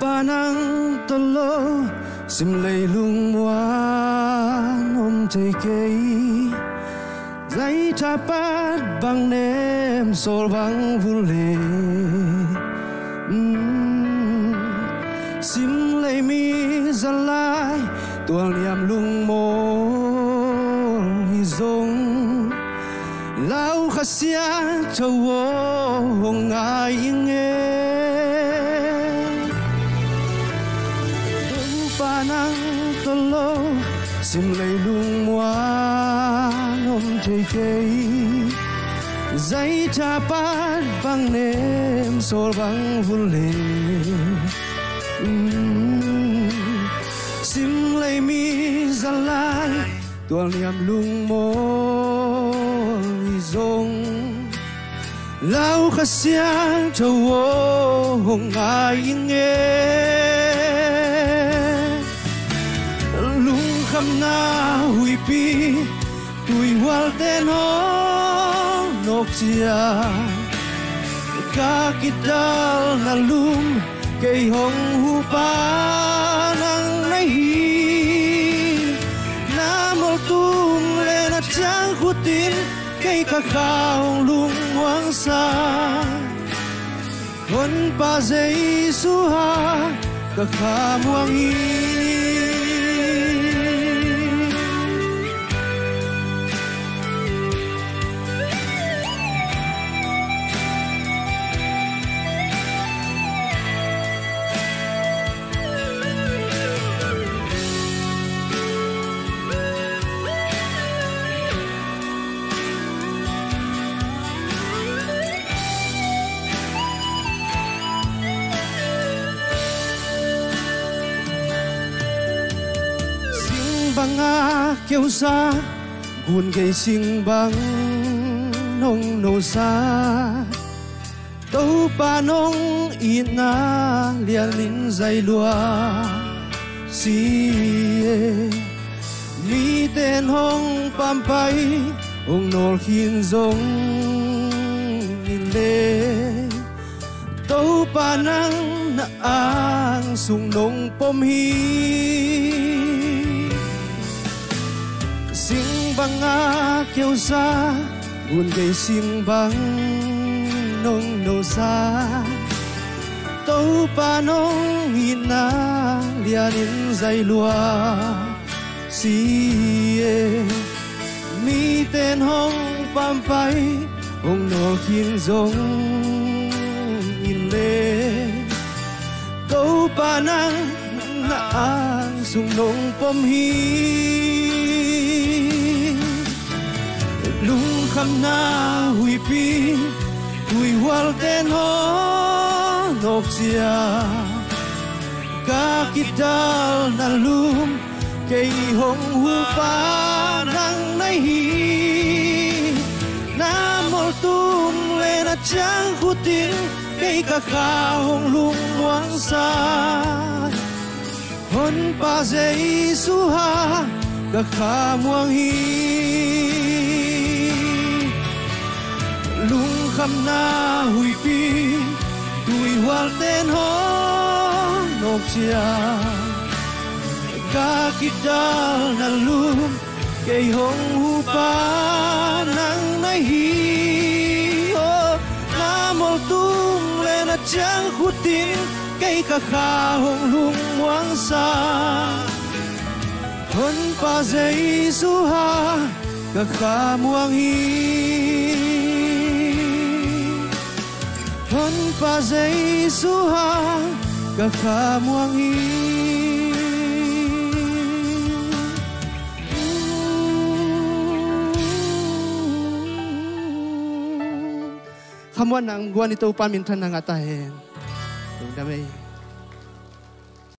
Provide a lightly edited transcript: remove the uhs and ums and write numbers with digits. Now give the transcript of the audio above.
panang tolo sim lei lung muan om thei kei dây chapat bang nem sol bang vule sim lei mi zalai tual niam lung mo hi zong lau khasia chawo ngai nge panang tolo sim lei lung muan om thei kei dây chapat bang nem sol bang vule sim lei mi zalai tual niam lung mo zong lau khasia chawo ngai nge lung kham na hui pi tui wal ten ho nok chia ka kidal na lum kei hong hu pa nang nai hi na mol tung le na chang khutin kei ka khao lung hoang sa hon pa zai su ha ka kha muang hi banga kêu sa buồn gây sinh băng nông nô sa đâu ba nông ina lian lin dây lua si mi tên hong pam pai ông nol hin zong in le đâu ba nang na ang sung nông pom hi sing banga kêu sa buồn gây sing băng nông nô sa tâu pa nông ina lian in dây lua si mi tên hong pam pai ông nô khiến giống in lê tâu pa nang na ang sung nông pom hi lung kham na hui pi hui wal ten ho nok sia ka kidal na lum kei hong hu pa nang nai hi na mol tum le na chang khutin kei ka kha hong lung wang sa hon pa zai su ha ka kha muang hi lung kham na hui pi tui wal ten ho nok chia ka kidal na lum kei hong hu pa nang nai hi na mol tung le na chang khutin kei ka kha hong lung wang sa hon pa zai su ha ka kha muang hi hon pa zai su ha ka kha muang hi khamwan nang guan ito pamintan nang atahen dong damay